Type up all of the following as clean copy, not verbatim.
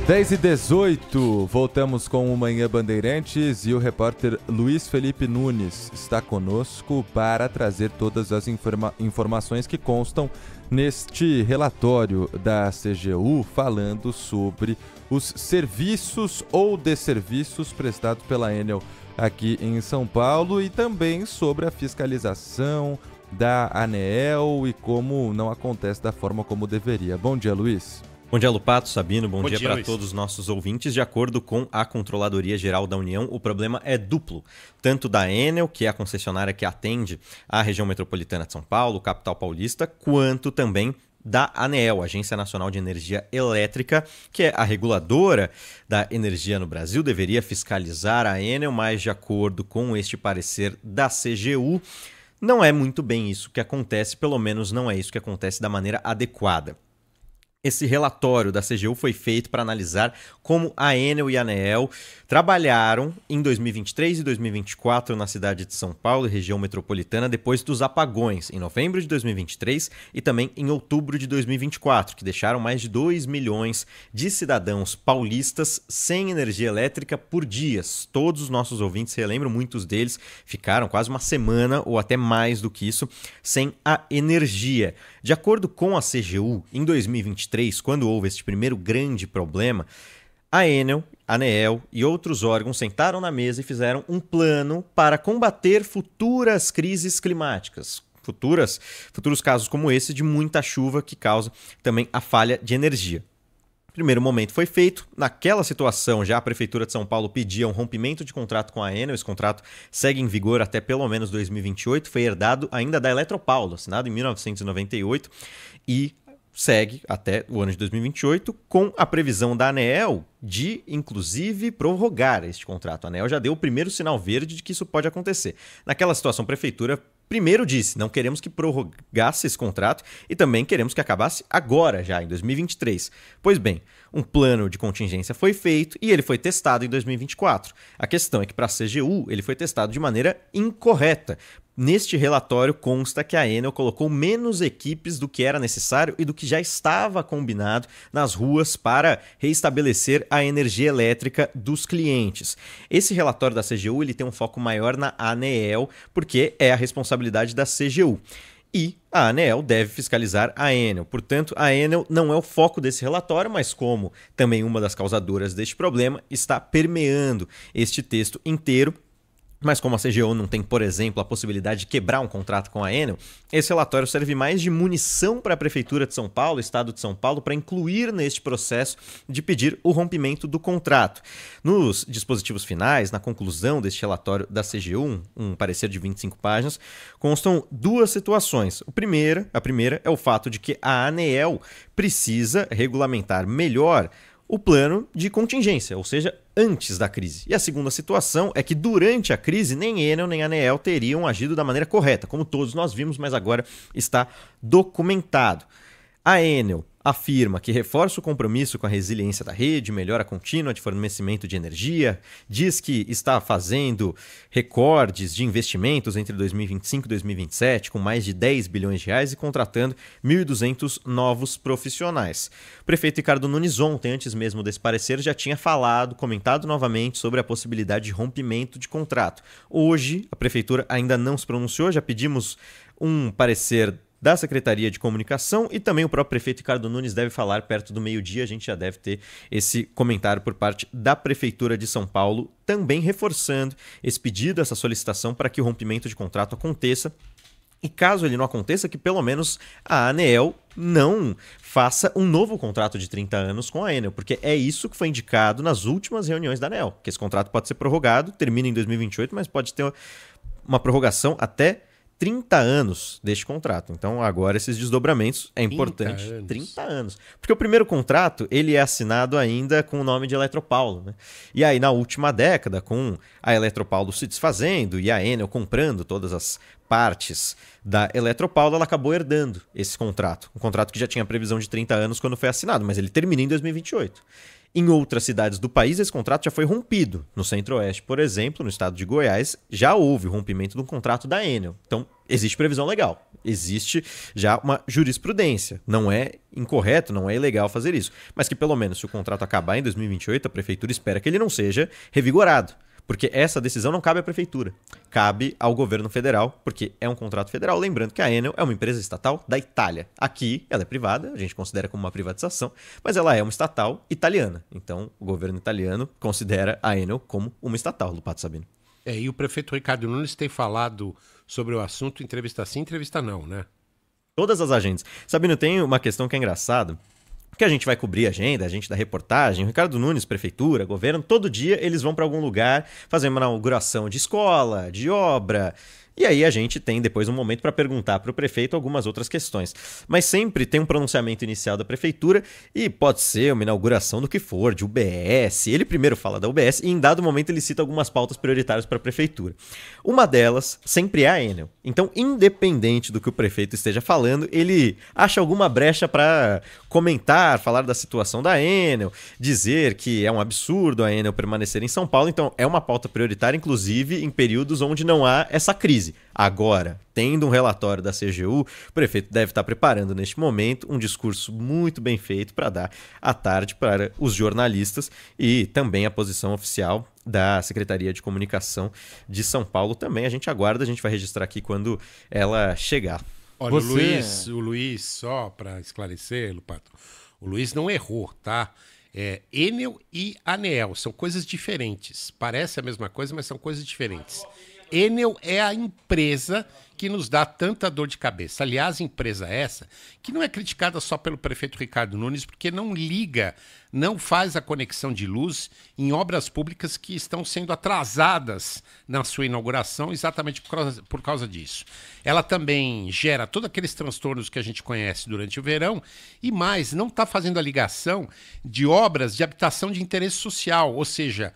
10h18, voltamos com o Manhã Bandeirantes e o repórter Luiz Felipe Nunes está conosco para trazer todas as informações que constam neste relatório da CGU falando sobre os serviços ou desserviços prestados pela Enel aqui em São Paulo e também sobre a fiscalização da ANEEL e como não acontece da forma como deveria. Bom dia, Luiz. Bom dia, Lupato, Sabino, bom dia para Luiz. todos os nossos ouvintes. De acordo com a Controladoria Geral da União, o problema é duplo. Tanto da Enel, que é a concessionária que atende a região metropolitana de São Paulo, capital paulista, quanto também da ANEEL, Agência Nacional de Energia Elétrica, que é a reguladora da energia no Brasil, deveria fiscalizar a Enel, mas de acordo com este parecer da CGU, não é muito bem isso que acontece, pelo menos não é isso que acontece da maneira adequada. Esse relatório da CGU foi feito para analisar como a Enel e a ANEEL trabalharam em 2023 e 2024 na cidade de São Paulo e região metropolitana depois dos apagões em novembro de 2023 e também em outubro de 2024, que deixaram mais de 2 milhões de cidadãos paulistas sem energia elétrica por dias. Todos os nossos ouvintes se relembram, muitos deles ficaram quase uma semana ou até mais do que isso sem a energia. De acordo com a CGU, em 2023, quando houve este primeiro grande problema, a Enel, a ANEEL e outros órgãos sentaram na mesa e fizeram um plano para combater futuras crises climáticas, futuros casos como esse de muita chuva que causa também a falha de energia. Primeiro momento foi feito. Naquela situação, já a Prefeitura de São Paulo pedia um rompimento de contrato com a Enel. Esse contrato segue em vigor até pelo menos 2028. Foi herdado ainda da Eletropaulo, assinado em 1998 e segue até o ano de 2028 com a previsão da ANEEL de, inclusive, prorrogar este contrato. A ANEEL já deu o primeiro sinal verde de que isso pode acontecer. Naquela situação, a Prefeitura primeiro disse, não queremos que prorrogasse esse contrato e também queremos que acabasse agora, já em 2023. Pois bem, um plano de contingência foi feito e ele foi testado em 2024. A questão é que para a CGU ele foi testado de maneira incorreta. Neste relatório consta que a Enel colocou menos equipes do que era necessário e do que já estava combinado nas ruas para reestabelecer a energia elétrica dos clientes. Esse relatório da CGU ele tem um foco maior na ANEEL, porque é a responsabilidade da CGU. E a ANEEL deve fiscalizar a Enel. Portanto, a Enel não é o foco desse relatório, mas como também uma das causadoras deste problema, está permeando este texto inteiro. Mas como a CGU não tem, por exemplo, a possibilidade de quebrar um contrato com a Enel, esse relatório serve mais de munição para a Prefeitura de São Paulo, Estado de São Paulo, para incluir neste processo de pedir o rompimento do contrato. Nos dispositivos finais, na conclusão deste relatório da CGU, um parecer de 25 páginas, constam duas situações. A primeira é o fato de que a ANEEL precisa regulamentar melhor o plano de contingência, ou seja, antes da crise. E a segunda situação é que durante a crise nem Enel nem a ANEEL teriam agido da maneira correta, como todos nós vimos, mas agora está documentado. A Enel afirma que reforça o compromisso com a resiliência da rede, melhora contínua de fornecimento de energia, diz que está fazendo recordes de investimentos entre 2025 e 2027, com mais de 10 bilhões de reais e contratando 1.200 novos profissionais. O prefeito Ricardo Nunes ontem, antes mesmo desse parecer, já tinha comentado novamente sobre a possibilidade de rompimento de contrato. Hoje, a prefeitura ainda não se pronunciou, já pedimos um parecer da Secretaria de Comunicação e também o próprio prefeito Ricardo Nunes deve falar perto do meio-dia. A gente já deve ter esse comentário por parte da Prefeitura de São Paulo, também reforçando esse pedido, essa solicitação para que o rompimento de contrato aconteça. E caso ele não aconteça, que pelo menos a ANEEL não faça um novo contrato de 30 anos com a Enel, porque é isso que foi indicado nas últimas reuniões da ANEEL, que esse contrato pode ser prorrogado, termina em 2028, mas pode ter uma prorrogação até 30 anos deste contrato. Então, agora esses desdobramentos é importante. 30 anos. Porque o primeiro contrato, ele é assinado ainda com o nome de Eletropaulo, né? E aí, na última década, com a Eletropaulo se desfazendo e a Enel comprando todas as partes da Eletropaulo, ela acabou herdando esse contrato. Um contrato que já tinha previsão de 30 anos quando foi assinado, mas ele termina em 2028. Em outras cidades do país, esse contrato já foi rompido. No Centro-Oeste, por exemplo, no estado de Goiás, já houve o rompimento de um contrato da Enel. Então, existe previsão legal. existe já uma jurisprudência. Não é incorreto, não é ilegal fazer isso. Mas que pelo menos se o contrato acabar em 2028, a prefeitura espera que ele não seja revigorado. Porque essa decisão não cabe à prefeitura, cabe ao governo federal, porque é um contrato federal. Lembrando que a Enel é uma empresa estatal da Itália. Aqui ela é privada, a gente considera como uma privatização, mas ela é uma estatal italiana. Então o governo italiano considera a Enel como uma estatal, Lupato Sabino. E o prefeito Ricardo Nunes tem falado sobre o assunto, entrevista sim, entrevista não, né? Todas as agentes. Sabino, tem uma questão que é engraçada. Porque a gente vai cobrir a agenda, a gente da reportagem, o Ricardo Nunes, prefeitura, governo, todo dia eles vão para algum lugar fazer uma inauguração de escola, de obra. E aí a gente tem depois um momento para perguntar para o prefeito algumas outras questões. Mas sempre tem um pronunciamento inicial da prefeitura e pode ser uma inauguração do que for, de UBS. Ele primeiro fala da UBS e em dado momento ele cita algumas pautas prioritárias para a prefeitura. Uma delas sempre é a Enel. Então, independente do que o prefeito esteja falando, ele acha alguma brecha para comentar, falar da situação da Enel, dizer que é um absurdo a Enel permanecer em São Paulo. Então, é uma pauta prioritária, inclusive em períodos onde não há essa crise. Agora, tendo um relatório da CGU, o prefeito deve estar preparando neste momento um discurso muito bem feito para dar à tarde para os jornalistas e também a posição oficial da Secretaria de Comunicação de São Paulo também. A gente aguarda, a gente vai registrar aqui quando ela chegar. Olha, o Luiz, só para esclarecer, Lupato, o Luiz não errou, tá? Enel e Aneel são coisas diferentes. Parece a mesma coisa, mas são coisas diferentes. Enel é a empresa que nos dá tanta dor de cabeça. Aliás, empresa essa que não é criticada só pelo prefeito Ricardo Nunes, porque não liga, não faz a conexão de luz em obras públicas que estão sendo atrasadas na sua inauguração exatamente por causa disso. Ela também gera todos aqueles transtornos que a gente conhece durante o verão e mais, não está fazendo a ligação de obras de habitação de interesse social, ou seja,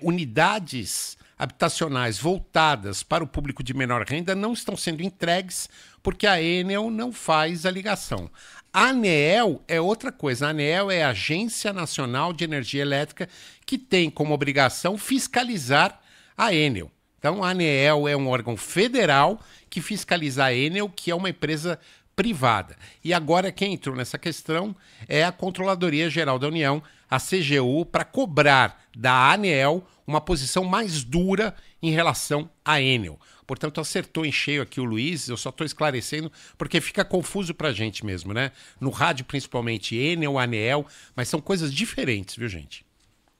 unidades habitacionais voltadas para o público de menor renda não estão sendo entregues porque a Enel não faz a ligação. A ANEEL é outra coisa. A ANEEL é a Agência Nacional de Energia Elétrica que tem como obrigação fiscalizar a Enel. Então, a ANEEL é um órgão federal que fiscaliza a Enel, que é uma empresa privada. E agora quem entrou nessa questão é a Controladoria Geral da União, a CGU, para cobrar da ANEEL uma posição mais dura em relação à Enel. Portanto, acertou em cheio aqui o Luiz, eu só estou esclarecendo porque fica confuso para a gente mesmo, né? No rádio, principalmente, Enel, ANEEL, mas são coisas diferentes, viu, gente?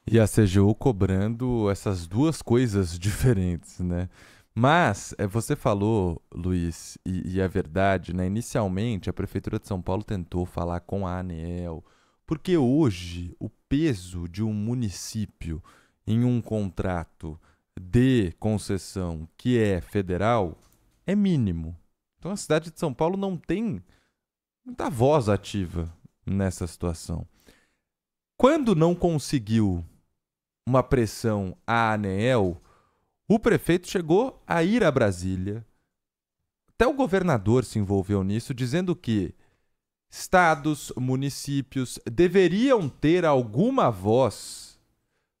E a CGU cobrando essas duas coisas diferentes, né? Mas, você falou, Luiz, e é verdade, né? Inicialmente, a Prefeitura de São Paulo tentou falar com a ANEEL, porque hoje o peso de um município em um contrato de concessão que é federal é mínimo. Então a cidade de São Paulo não tem muita voz ativa nessa situação. Quando não conseguiu uma pressão à ANEEL, o prefeito chegou a ir a Brasília. Até o governador se envolveu nisso, dizendo que estados, municípios deveriam ter alguma voz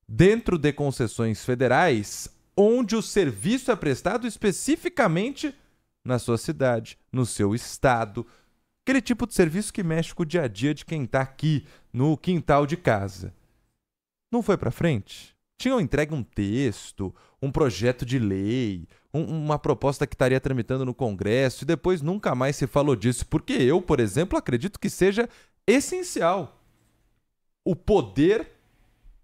dentro de concessões federais, onde o serviço é prestado especificamente na sua cidade, no seu estado. Aquele tipo de serviço que mexe com o dia a dia de quem está aqui no quintal de casa. Não foi para frente? Tinham entregue um texto, um projeto de lei, uma proposta que estaria tramitando no Congresso e depois nunca mais se falou disso, porque eu, por exemplo, acredito que seja essencial o poder,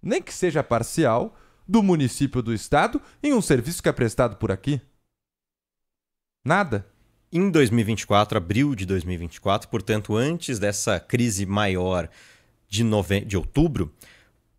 nem que seja parcial, do município do estado em um serviço que é prestado por aqui? Nada. Em 2024, abril de 2024, portanto, antes dessa crise maior de outubro,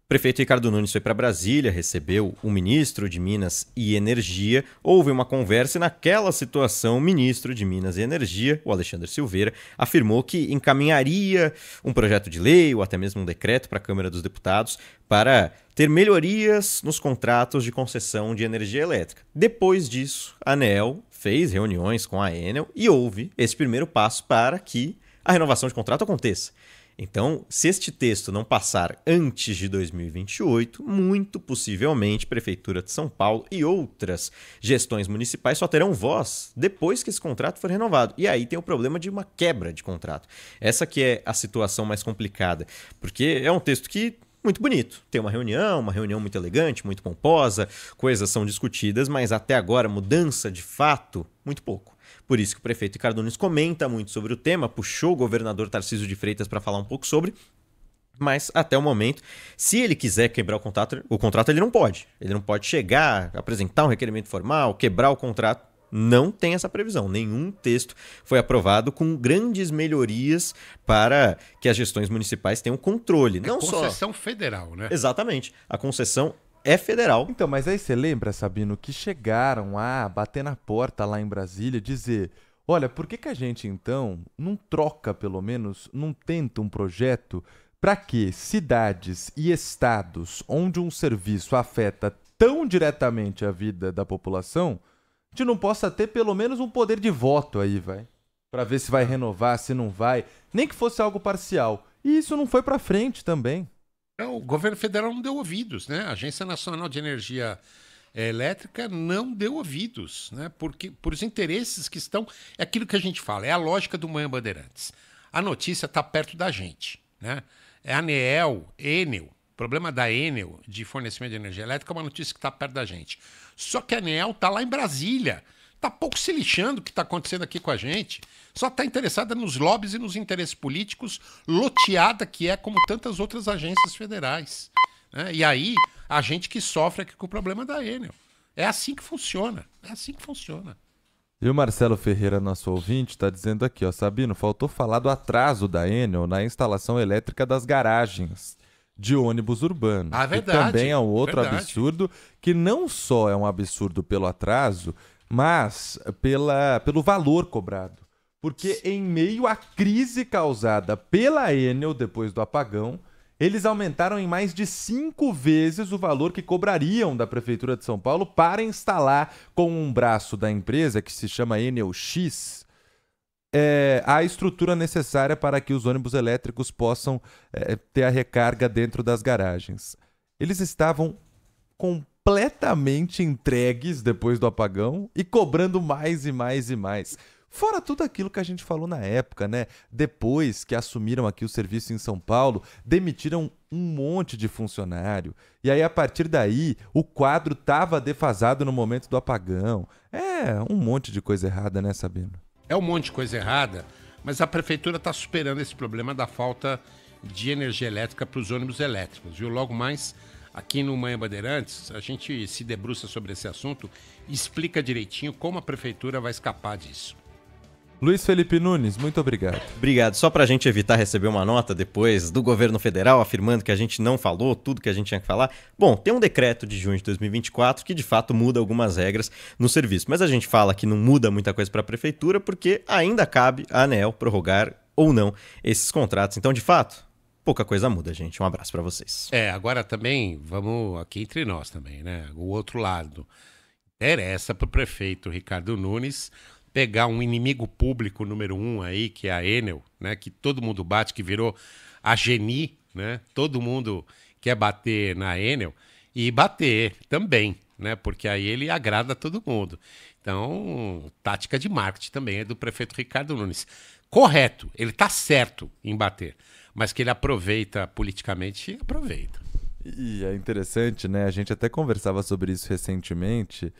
o prefeito Ricardo Nunes foi para Brasília, recebeu o ministro de Minas e Energia, houve uma conversa e naquela situação o ministro de Minas e Energia, o Alexandre Silveira, afirmou que encaminharia um projeto de lei ou até mesmo um decreto para a Câmara dos Deputados para ter melhorias nos contratos de concessão de energia elétrica. Depois disso, a ANEEL fez reuniões com a Enel e houve esse primeiro passo para que a renovação de contrato aconteça. Então, se este texto não passar antes de 2028, muito possivelmente Prefeitura de São Paulo e outras gestões municipais só terão voz depois que esse contrato for renovado. E aí tem o problema de uma quebra de contrato. Essa que é a situação mais complicada, porque é um texto que muito bonito. Tem uma reunião muito elegante, muito pomposa, coisas são discutidas, mas até agora mudança de fato, muito pouco. Por isso que o prefeito Ricardo Nunes comenta muito sobre o tema, puxou o governador Tarcísio de Freitas para falar um pouco sobre, mas até o momento, se ele quiser quebrar o contrato ele não pode. Ele não pode chegar, apresentar um requerimento formal, quebrar o contrato. Não tem essa previsão. Nenhum texto foi aprovado com grandes melhorias para que as gestões municipais tenham controle. Não só concessão federal, né? Exatamente. A concessão é federal. Então, mas aí você lembra, Sabino, que chegaram a bater na porta lá em Brasília e dizer: olha, por que a gente então não troca, pelo menos, não tenta um projeto para que cidades e estados onde um serviço afeta tão diretamente a vida da população, a gente não possa ter pelo menos um poder de voto aí, vai? Para ver se vai renovar, se não vai, nem que fosse algo parcial. E isso não foi para frente também. O governo federal não deu ouvidos, né? A Agência Nacional de Energia Elétrica não deu ouvidos, né? Porque por os interesses que estão... É aquilo que a gente fala, é a lógica do Manhã Bandeirantes. A notícia está perto da gente, né? É a ANEEL, Enel. O problema da Enel de fornecimento de energia elétrica é uma notícia que está perto da gente. Só que a ANEEL está lá em Brasília. Está pouco se lixando o que está acontecendo aqui com a gente. Só está interessada nos lobbies e nos interesses políticos, loteada que é como tantas outras agências federais, né? E aí, a gente que sofre aqui com o problema da Enel. É assim que funciona. É assim que funciona. E o Marcelo Ferreira, nosso ouvinte, está dizendo aqui, ó, Sabino, faltou falar do atraso da Enel na instalação elétrica das garagens de ônibus urbanos. Ah, verdade. Que também é um outro absurdo, que não só é um absurdo pelo atraso, mas pelo valor cobrado. Porque em meio à crise causada pela Enel depois do apagão, eles aumentaram em mais de 5 vezes o valor que cobrariam da Prefeitura de São Paulo para instalar com um braço da empresa, que se chama Enel X, a estrutura necessária para que os ônibus elétricos possam ter a recarga dentro das garagens. Eles estavam completamente entregues depois do apagão e cobrando mais e mais e mais. Fora tudo aquilo que a gente falou na época, né? Depois que assumiram aqui o serviço em São Paulo, demitiram um monte de funcionário. E aí, a partir daí, o quadro estava defasado no momento do apagão. É um monte de coisa errada, né, Sabino? É um monte de coisa errada, mas a prefeitura está superando esse problema da falta de energia elétrica para os ônibus elétricos, viu? Logo mais, aqui no Manhã Bandeirantes, a gente se debruça sobre esse assunto e explica direitinho como a prefeitura vai escapar disso. Luiz Felipe Nunes, muito obrigado. Obrigado. Só para a gente evitar receber uma nota depois do governo federal afirmando que a gente não falou tudo que a gente tinha que falar. Bom, tem um decreto de junho de 2024 que de fato muda algumas regras no serviço. Mas a gente fala que não muda muita coisa para a prefeitura porque ainda cabe a ANEEL prorrogar ou não esses contratos. Então, de fato, pouca coisa muda, gente. Um abraço para vocês. Agora também, vamos aqui entre nós também, né? O outro lado. Interessa para o prefeito Ricardo Nunes pegar um inimigo público número 1 aí, que é a Enel, né? Que todo mundo bate, que virou a Geni, né? Todo mundo quer bater na Enel e bater também, né? Porque aí ele agrada todo mundo. Então, tática de marketing também é do prefeito Ricardo Nunes. Correto, ele está certo em bater, mas que ele aproveita politicamente, aproveita. E é interessante, né? A gente até conversava sobre isso recentemente.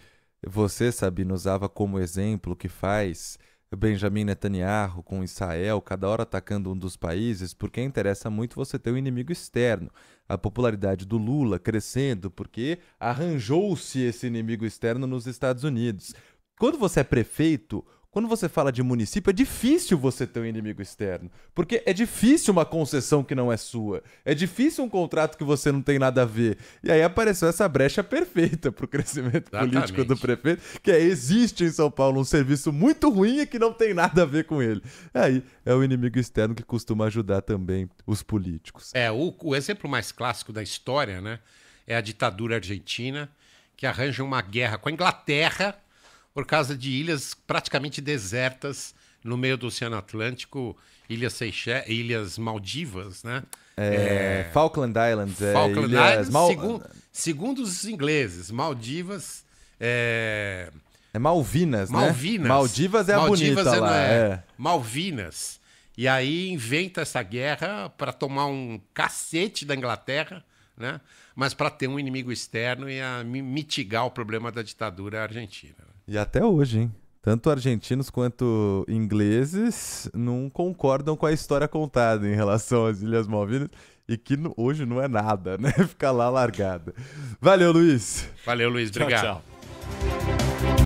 Você, Sabino, usava como exemplo o que faz Benjamin Netanyahu com Israel, cada hora atacando um dos países, porque interessa muito você ter um inimigo externo. A popularidade do Lula crescendo porque arranjou-se esse inimigo externo nos Estados Unidos. Quando você é prefeito, quando você fala de município, é difícil você ter um inimigo externo, porque é difícil uma concessão que não é sua, é difícil um contrato que você não tem nada a ver. E aí apareceu essa brecha perfeita para o crescimento político do prefeito, que existe em São Paulo um serviço muito ruim e que não tem nada a ver com ele. Aí é o inimigo externo que costuma ajudar também os políticos. O exemplo mais clássico da história, né, é a ditadura argentina, que arranja uma guerra com a Inglaterra por causa de ilhas praticamente desertas no meio do Oceano Atlântico, Ilhas Maldivas, né? Falkland Islands. Falkland Islands, segundo os ingleses, Maldivas... É Malvinas, né? Malvinas. Maldivas é a bonita lá. Malvinas. E aí inventa essa guerra para tomar um cacete da Inglaterra, né? Mas para ter um inimigo externo e mitigar o problema da ditadura argentina. E até hoje, hein? Tanto argentinos quanto ingleses não concordam com a história contada em relação às Ilhas Malvinas e que hoje não é nada, né? Fica lá largada. Valeu, Luiz. Valeu, Luiz. Obrigado. Tchau, tchau.